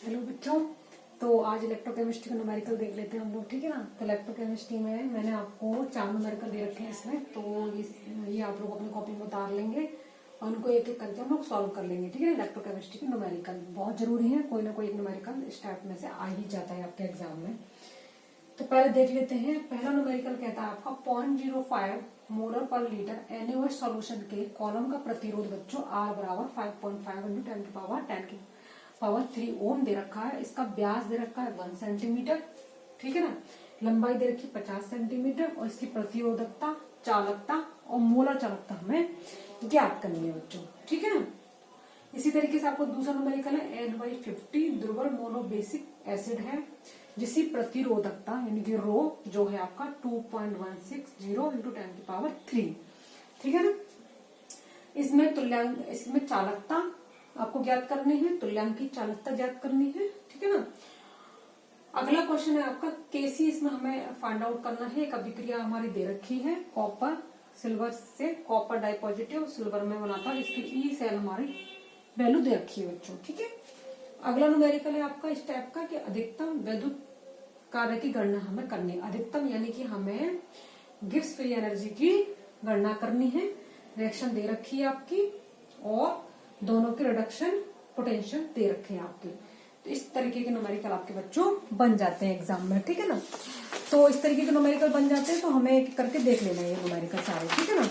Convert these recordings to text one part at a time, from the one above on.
Hello बच्चों, तो आज इलेक्ट्रोकेमिस्ट्री का न्यूमेरिकल देख लेते हैं हम लोग। ठीक है ना। तो इलेक्ट्रोकेमिस्ट्री में मैंने आपको 4 न्यूमेरिकल दे रखे हैं इसमें, तो ये आप लोग अपनी कॉपी में उतार लेंगे और उनको एक एक करके हम लोग सॉल्व कर लेंगे। ठीक है। इलेक्ट्रोकेमिस्ट्री की न्यूमेरिकल बहुत जरूरी है, कोई ना कोई एक न्यूमेरिकल इस टाइप में से आ ही जाता है आपके एग्जाम में। तो पहले देख लेते हैं। पहला न्यूमेरिकल कहता है आपका 0.05 मोलर पर लीटर एनएओएच सॉल्यूशन के कॉलम का प्रतिरोध बच्चों R बराबर 5.5 × 10 की पावर 3 ओम दे रखा है। इसका व्यास दे रखा है 1 सेंटीमीटर। ठीक है ना। लंबाई दे रखी 50 सेंटीमीटर और इसकी प्रतिरोधकता, चालकता और मोलर चालकता हमें ज्ञात करनी है बच्चों। ठीक है ना। इसी तरीके से आपको दूसरा न्यूमेरिकल है N/50 दुर्बल मोनोबेसिक एसिड है जिसकी प्रतिरोधकता यानी कि रो जो है आपका 2.160 × 10 की पावर 3। ठीक है ना। इसमें चालकता आपको ज्ञात करनी है, तुल्यांक की चालकता ज्ञात करनी है। ठीक है ना। अगला क्वेश्चन है आपका केसी। इसमें हमें फाइंड आउट करना है। एक अभिक्रिया हमारी दे रखी है कॉपर सिल्वर से, कॉपर डाई पॉजिटिव सिल्वर में बनाता है। इसकी ई सेल हमारी वैल्यू दे रखी है बच्चों। ठीक है। अगला न्यूमेरिकल है आपका इस टाइप का कि अधिकतम विद्युत कार्य की गणना हमें करनी है। अधिकतम यानी कि हमें गिब्स फ्री एनर्जी की गणना करनी है। रिएक्शन दे रखी है आपकी और दोनों के रिडक्शन पोटेंशियल दे रखे हैं आपके। तो इस तरीके के न्यूमेरिकल आपके बच्चों बन जाते हैं एग्जाम में। ठीक है ना। तो इस तरीके के न्यूमेरिकल बन जाते हैं, तो हमें एक करके देख लेना है ये न्यूमेरिकल सारे। ठीक है ना।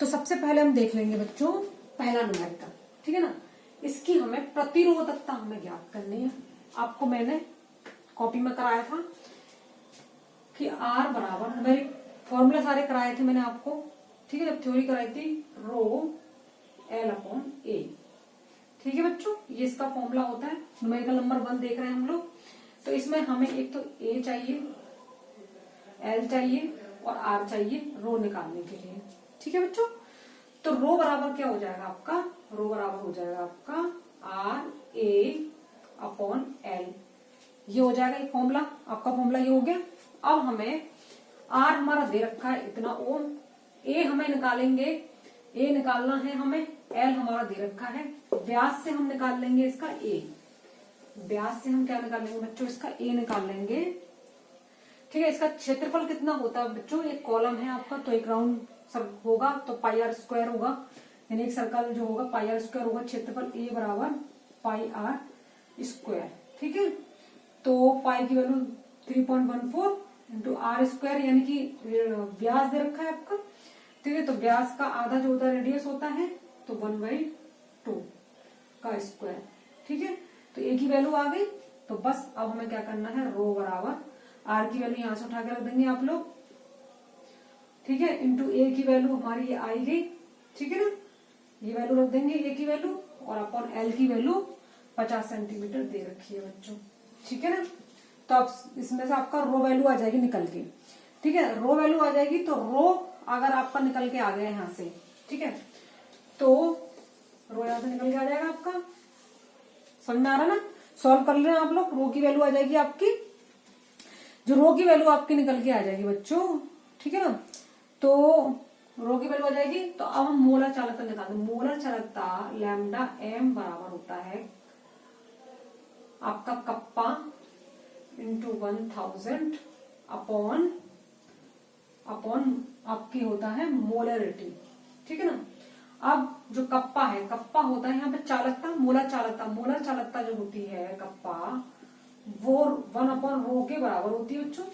तो सबसे पहले हम देख लेंगे बच्चों पहला न्यूमेरिकल। ठीक है ना। इसकी हमें प्रतिरोधकता हमें ज्ञात करनी है। आपको मैंने कॉपी में कराया था कि R बराबर, मेरे फॉर्मूला सारे कराए थे मैंने आपको। ठीक है। जब थ्योरी कराई थी रो L/A। ठीक है बच्चों, ये इसका फॉर्मूला होता है। न्यूमेरिकल नंबर 1 देख रहे हैं हम लोग। तो इसमें हमें एक तो A चाहिए, L चाहिए और R चाहिए रो निकालने के लिए। ठीक है बच्चों। तो रो बराबर क्या हो जाएगा आपका, रो बराबर हो जाएगा आपका RA/L। ये हो जाएगा ये फॉर्मूला, आपका फॉर्मूला ये हो गया। अब हमें R हमारा दे रखा है इतना ओम, A हमें निकालेंगे, A निकालना है हमें, L हमारा दे रखा है। व्यास से हम निकाल लेंगे इसका A। व्यास से हम क्या निकाल लेंगे बच्चों, इसका A निकाल लेंगे। ठीक है। इसका क्षेत्रफल कितना होता है बच्चों, एक कॉलम है आपका, तो एक राउंड होगा तो πr² होगा, यानी एक सर्कल जो होगा πr² होगा। क्षेत्रफल A बराबर πr²। ठीक है। तो पाई की वैल्यू 3.14 × r², यानी कि व्यास दे रखा है आपका। ठीक है। तो व्यास का आधा जो होता है रेडियस होता है, तो 1/2 का स्क्वायर। ठीक है। तो A की वैल्यू आ गई। तो बस अब हमें क्या करना है, रो बराबर R की वैल्यू यहां से उठा के रख देंगे आप लोग। ठीक है। इंटू A की वैल्यू हमारी ये आई गई। ठीक है ना। ये वैल्यू रख देंगे A की वैल्यू, और अपन L की वैल्यू 50 सेंटीमीटर दे रखी है बच्चों। ठीक है ना। तो अब इसमें से आपका रो वैल्यू आ जाएगी निकल के। ठीक है। रो वैल्यू आ जाएगी, तो रो अगर आपका निकल के आ गया यहाँ से, ठीक है, तो रो यहाँ से निकल के आ जाएगा आपका। समझ में आ रहा ना। सॉल्व कर लेना आप लोग। रो की वैल्यू आ जाएगी आपकी, जो रो की वैल्यू आपकी निकल के आ जाएगी बच्चों। ठीक है ना। तो रो की वैल्यू आ जाएगी। तो अब हम मोलर चालकता निकालते हैं। मोलर चालकता λm बराबर होता है आपका कप्पा इंटू 1000 अपॉन आपकी होता है मोलरिटी। ठीक है ना। अब जो कप्पा है, कप्पा होता है यहाँ पे चालकता, मोलर चालकता जो होती है कप्पा, वो 1/ρ के बराबर होती है बच्चों।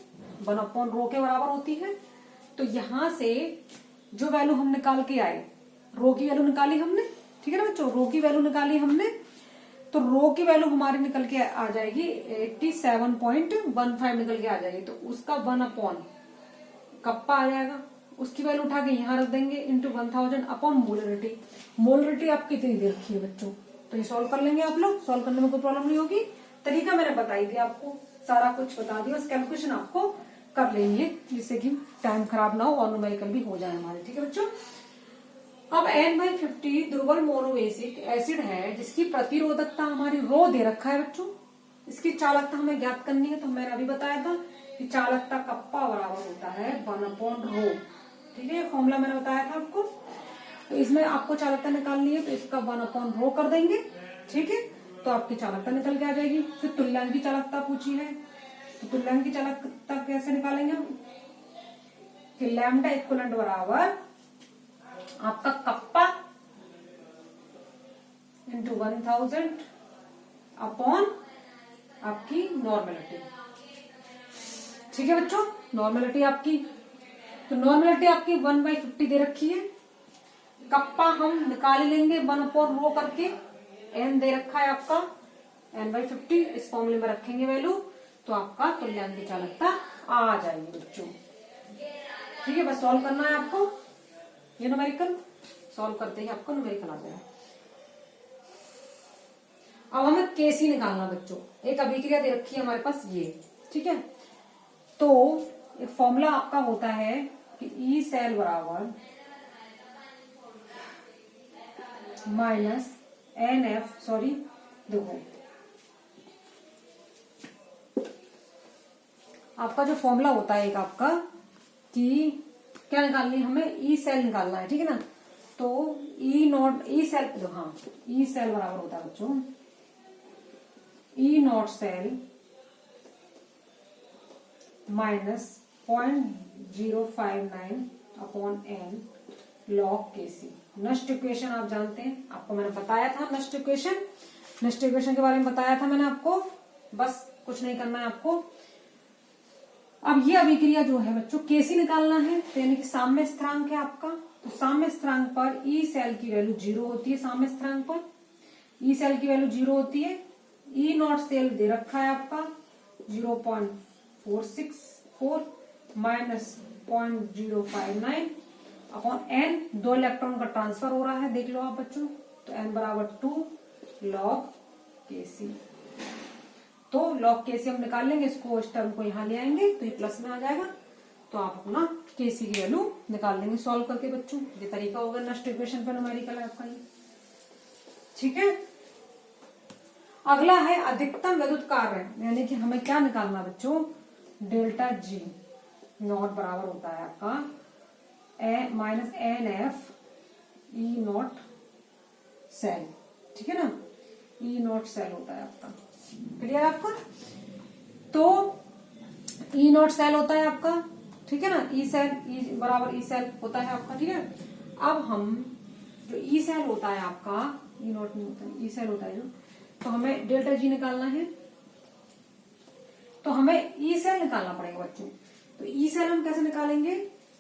1/ρ के बराबर होती है। तो यहां से जो वैल्यू हम निकाल के आए, रो की वैल्यू निकाली हमने। ठीक है ना बच्चों, रो की वैल्यू निकाली हमने। तो रो की वैल्यू हमारी निकल के आ जाएगी 87.15 निकल के आ जाएगी। तो उसका 1/ कप्पा आ जाएगा, उसकी वैल्यू उठा के यहाँ रख देंगे इंटू 1000 अपॉन मोलरिटी। मोलरिटी आपकी कितनी दे रखी है बच्चों। तो ये सॉल्व कर लेंगे आप लोग। सॉल्व करने में कोई प्रॉब्लम नहीं होगी। तरीका मैंने बताई दिया आपको, सारा कुछ बता दिया। बस कैलकुलेशन आपको कर लेंगे जिससे कि टाइम खराब ना हो और न्यूमेरिकल भी हो जाए हमारे। ठीक है बच्चों। अब N/50 दुर्बल मोनोबेसिक एसिड है जिसकी प्रतिरोधकता हमारी रो दे रखा है बच्चों। इसकी चालकता हमें ज्ञात करनी है। तो मैंने अभी बताया था कि चालकता कप्पा बराबर होता है 1/ρ। ठीक है। फॉर्मूला मैंने बताया था आपको। तो इसमें आपको चालकता निकालनी है, तो इसका 1/ρ कर देंगे। ठीक है। तो तो आपकी चालकता निकल के आ जाएगी। फिर तुल्यांक की चालकता पूछी है, तो तुल्यांक की चालकता कैसे निकालेंगे हम कि लैम्डा इक्विवेलेंट बराबर आपका कप्पा इंटू 1000 अपॉन आपकी नॉर्मेलिटी। ठीक है बच्चों, नॉर्मेलिटी आपकी, तो नॉर्मेलिटी आपकी 1/50 दे रखी है। कप्पा हम निकाल लेंगे 1/रो करके, एन दे रखा है आपका n/50, इस फॉर्मूले में रखेंगे वैल्यू, तो आपका तुल्यांक की चालकता आ जाएगी बच्चों। ठीक है, बस सॉल्व करना है आपको, ये न्यूमेरिकल सॉल्व करते ही आपको न्यूमेरिकल आ जाएगा। अब हमें केसी निकालना बच्चों, एक अभिक्रिया दे रखी है हमारे पास ये। ठीक है, तो एक फॉर्मूला आपका होता है कि ई सेल बराबर माइनस एन एफ, सॉरी देखो आपका जो फॉर्मूला होता है एक आपका कि क्या निकालनी है हमें, ई सेल निकालना है। ठीक है ना, तो ई नॉट ई सेल, हाँ ई सेल बराबर होता है बच्चों E naught cell minus 0.059 upon n log KC. Nernst equation आप जानते हैं, आपको मैंने बताया था नष्ट इक्वेशन के बारे में बताया था मैंने आपको, बस कुछ नहीं करना है आपको। अब ये अभिक्रिया जो है बच्चों केसी निकालना है, तो यानी कि साम्य स्थिरांक है आपका, तो साम्य स्थिरांक पर ई सेल की वैल्यू 0 होती है। साम्य स्थिरांक पर ई सेल की वैल्यू 0 होती है। ई नॉट सेल दे रखा है आपका 0.464 माइनस 0.059 अपॉन एन, 2 इलेक्ट्रॉन का ट्रांसफर हो रहा है, देख लो आप बच्चों, तो एन बराबर 2 लॉग केसी। तो लॉग केसी हम निकाल लेंगे, इसको इस टर्म को यहाँ ले आएंगे तो ये प्लस में आ जाएगा, तो आप अपना केसी की वैल्यू निकाल लेंगे सॉल्व करके बच्चों। ये तरीका होगा नष्ट इक्वेशन पर न्यूमेरिकल आपका ये। ठीक है, अगला है अधिकतम विद्युत कार्य, यानी कि हमें क्या निकालना बच्चों, डेल्टा जी नॉट बराबर होता है आपका minus N F E naught cell. ठीक है ना, ई नॉट सेल होता है आपका, क्लियर आपका, तो ई नॉट सेल होता है आपका। ठीक है ना, ई सेल ई बराबर ई सेल होता है आपका। ठीक है, अब हम जो ई सेल होता है आपका, ई नॉट नहीं होता है, ई सेल होता है जो, तो हमें डेल्टा जी निकालना है, तो हमें ई सेल निकालना पड़ेगा बच्चों। तो ई सेल हम कैसे निकालेंगे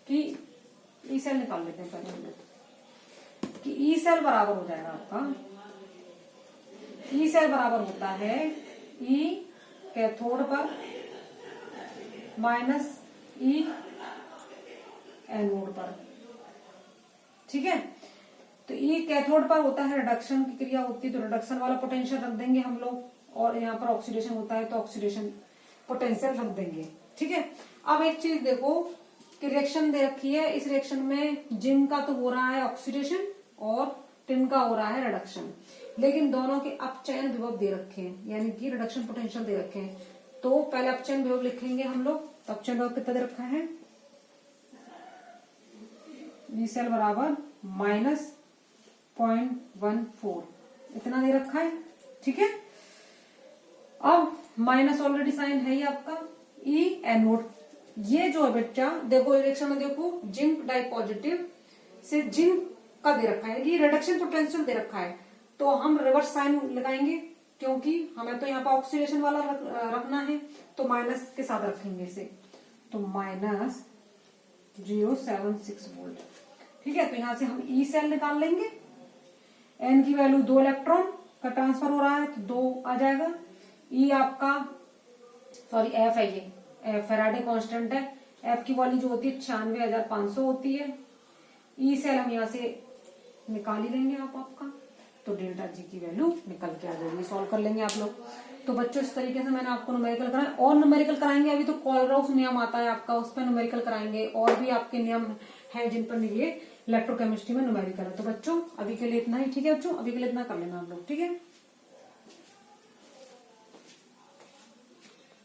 कि ई सेल निकाल लेते हैं पहले हम लोग, कि ई सेल बराबर हो जाएगा आपका, ई सेल बराबर होता है ई कैथोड पर माइनस ई एनोड पर। ठीक है, तो ई कैथोड पर होता है, रिडक्शन की क्रिया होती है, तो रिडक्शन वाला पोटेंशियल रख देंगे हम लोग, और यहाँ पर ऑक्सीडेशन होता है तो ऑक्सीडेशन पोटेंशियल रख देंगे। ठीक है, अब एक चीज देखो कि रिएक्शन दे रखी है, इस रिएक्शन में जिंक का तो हो रहा है ऑक्सीडेशन और टिन का हो रहा है रिडक्शन, लेकिन दोनों के अपचयन विभव दे रखे हैं, यानी कि रिडक्शन पोटेंशियल दे रखे हैं। तो पहले अपचयन विभव लिखेंगे हम लोग, तो अपचयन विभव कितना दे रखा है, ई सेल बराबर माइनस 0.14 इतना दे रखा है। ठीक है, अब माइनस ऑलरेडी साइन है ही आपका, ई एनोड, ये जो है बच्चा देखो रिएक्शन में देखो जिंक डाई पॉजिटिव से जिंक का दे रखा है, ये रिडक्शन पोटेंशियल दे रखा है, तो हम रिवर्स साइन लगाएंगे क्योंकि हमें तो यहाँ पर ऑक्सीडेशन वाला रखना है, तो माइनस के साथ रखेंगे इसे, तो माइनस 0.76 वोल्ट। ठीक है, तो यहां से हम ई सेल निकाल लेंगे, एन की वैल्यू 2 इलेक्ट्रॉन का ट्रांसफर हो रहा है तो 2 आ जाएगा। ई आपका सॉरी एफ है, ये फैराडे कांस्टेंट है, एफ की वैल्यू जो होती है 96,500 होती है। ई सेल हम यहाँ से निकाल ही लेंगे आपका, तो डेल्टा जी की वैल्यू निकल के आ जाएगी, सॉल्व कर लेंगे आप लोग। तो बच्चों इस तरीके से मैंने आपको न्यूमेरिकल कराया, और न्यूमेरिकल कराएंगे, अभी तो कोलरॉफ नियम आता है आपका, उस पर न्यूमेरिकल कराएंगे, और भी आपके नियम है जिन पर ये इलेक्ट्रोकेमिस्ट्री में न्यूमेरिकल है। तो बच्चों अभी के लिए इतना ही, ठीक है बच्चों, अभी के लिए इतना कर लेना आप लोग, ठीक है।